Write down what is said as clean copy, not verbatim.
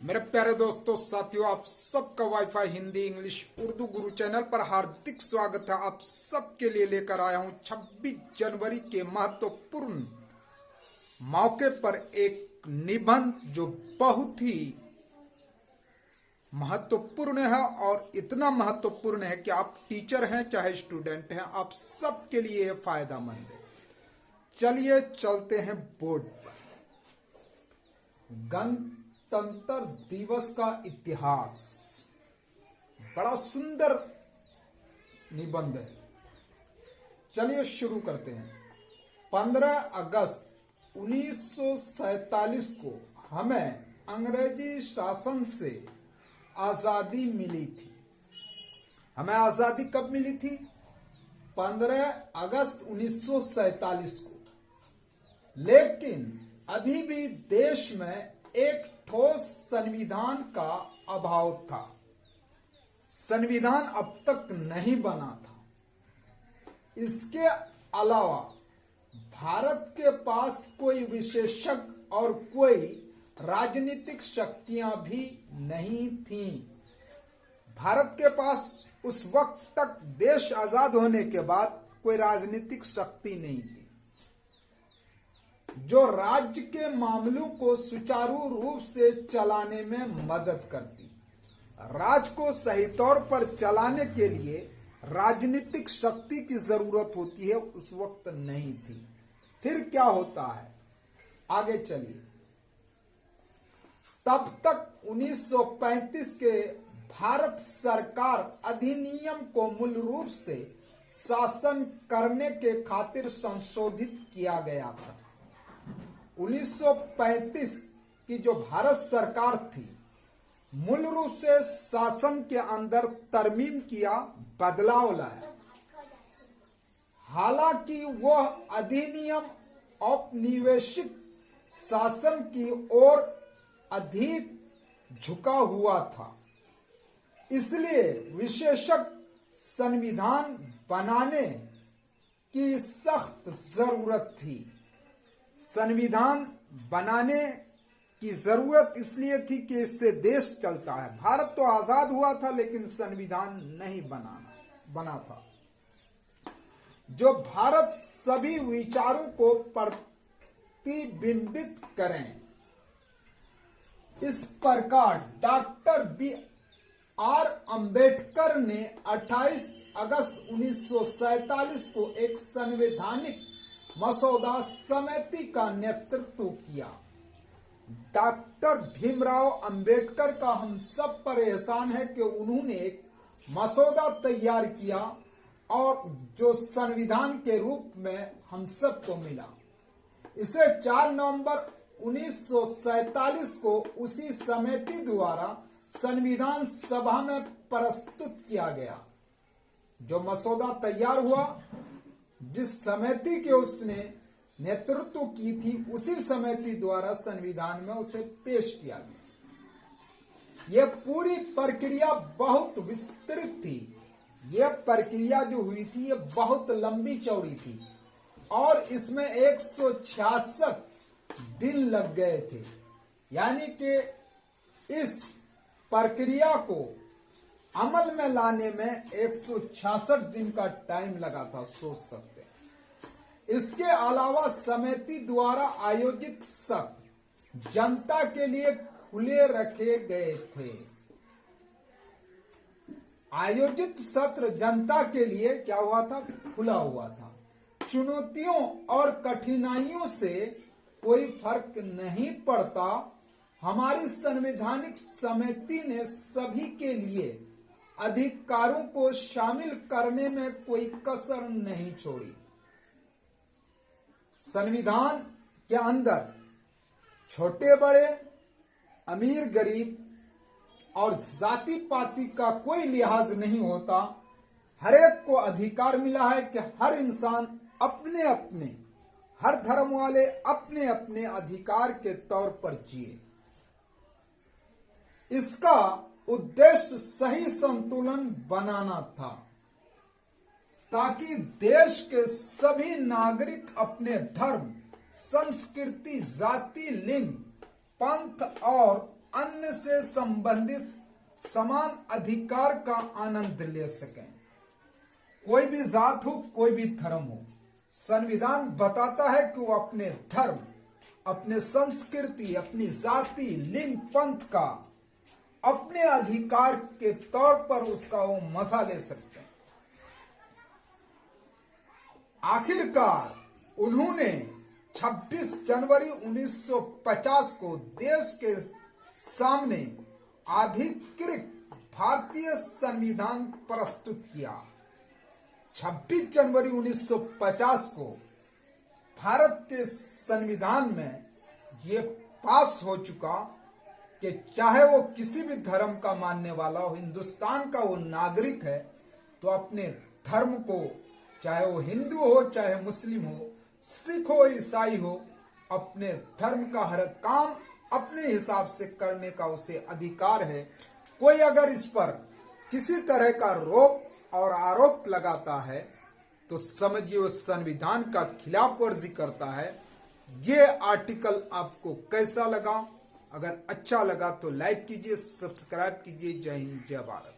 मेरे प्यारे दोस्तों साथियों, आप सबका वाईफाई हिंदी इंग्लिश उर्दू गुरु चैनल पर हार्दिक स्वागत है। आप सबके लिए लेकर आया हूं 26 जनवरी के महत्वपूर्ण मौके पर एक निबंध जो बहुत ही महत्वपूर्ण है और इतना महत्वपूर्ण है कि आप टीचर हैं चाहे स्टूडेंट हैं, आप सबके लिए यह फायदेमंद है। चलिए चलते हैं बोर्ड पर। गणतंत्र दिवस का इतिहास बड़ा सुंदर निबंध है। चलिए शुरू करते हैं। 15 अगस्त 1947 को हमें अंग्रेजी शासन से आजादी मिली थी। हमें आजादी कब मिली थी? 15 अगस्त 1947 को। लेकिन अभी भी देश में एक ठोस संविधान का अभाव था। संविधान अब तक नहीं बना था। इसके अलावा भारत के पास कोई विशेषज्ञ और कोई राजनीतिक शक्तियां भी नहीं थीं। भारत के पास उस वक्त तक देश आजाद होने के बाद कोई राजनीतिक शक्ति नहीं थी जो राज्य के मामलों को सुचारू रूप से चलाने में मदद करती। राज्य को सही तौर पर चलाने के लिए राजनीतिक शक्ति की जरूरत होती है, उस वक्त नहीं थी। फिर क्या होता है, आगे चलिए। तब तक 1935 के भारत सरकार अधिनियम को मूल रूप से शासन करने के खातिर संशोधित किया गया था। 1935 की जो भारत सरकार थी, मूल रूप से शासन के अंदर तरमीम किया, बदलाव लाया। हालांकि वह अधिनियम औपनिवेशिक शासन की ओर अधिक झुका हुआ था, इसलिए विशेषज्ञ संविधान बनाने की सख्त जरूरत थी। संविधान बनाने की जरूरत इसलिए थी कि इससे देश चलता है। भारत तो आजाद हुआ था लेकिन संविधान नहीं बना था जो भारत सभी विचारों को प्रतिबिंबित करें। इस प्रकार डॉक्टर B.R. अम्बेडकर ने 28 अगस्त 1947 को एक संवैधानिक मसौदा समिति का नेतृत्व किया। डॉक्टर भीमराव अंबेडकर का हम सब पर एहसान है कि उन्होंने एक मसौदा तैयार किया और जो संविधान के रूप में हम सबको मिला। इसे 4 नवंबर 1947 को उसी समिति द्वारा संविधान सभा में प्रस्तुत किया गया। जो मसौदा तैयार हुआ, जिस समिति के उसने नेतृत्व की थी, उसी समिति द्वारा संविधान में उसे पेश किया गया। यह पूरी प्रक्रिया बहुत विस्तृत थी। यह प्रक्रिया जो हुई थी, यह बहुत लंबी चौड़ी थी और इसमें 166 दिन लग गए थे। यानी कि इस प्रक्रिया को अमल में लाने में 166 दिन का टाइम लगा था, सोच सकते हैं। इसके अलावा समिति द्वारा आयोजित सत्र जनता के लिए खुले रखे गए थे। आयोजित सत्र जनता के लिए क्या हुआ था? खुला हुआ था। चुनौतियों और कठिनाइयों से कोई फर्क नहीं पड़ता। हमारी संवैधानिक समिति ने सभी के लिए अधिकारों को शामिल करने में कोई कसर नहीं छोड़ी। संविधान के अंदर छोटे बड़े, अमीर गरीब और जाति पाति का कोई लिहाज नहीं होता। हर एक को अधिकार मिला है कि हर इंसान अपने अपने, हर धर्म वाले अपने अपने अधिकार के तौर पर जिए। इसका उद्देश्य सही संतुलन बनाना था ताकि देश के सभी नागरिक अपने धर्म, संस्कृति, जाति, लिंग, पंथ और अन्य से संबंधित समान अधिकार का आनंद ले सकें। कोई भी जात हो, कोई भी धर्म हो, संविधान बताता है कि वो अपने धर्म, अपने संस्कृति, अपनी जाति, लिंग, पंथ का अपने अधिकार के तौर पर उसका वो मजा ले सकते हैं। आखिरकार उन्होंने 26 जनवरी 1950 को देश के सामने अधिकृत भारतीय संविधान प्रस्तुत किया। 26 जनवरी 1950 को भारत के संविधान में ये पास हो चुका कि चाहे वो किसी भी धर्म का मानने वाला हो, हिंदुस्तान का वो नागरिक है, तो अपने धर्म को, चाहे वो हिंदू हो, चाहे मुस्लिम हो, सिख हो, ईसाई हो, अपने धर्म का हर काम अपने हिसाब से करने का उसे अधिकार है। कोई अगर इस पर किसी तरह का रोक और आरोप लगाता है तो समझिए वो संविधान का खिलाफ वर्जी करता है। ये आर्टिकल आपको कैसा लगा? अगर अच्छा लगा तो लाइक कीजिए, सब्सक्राइब कीजिए। जय हिंद, जय भारत।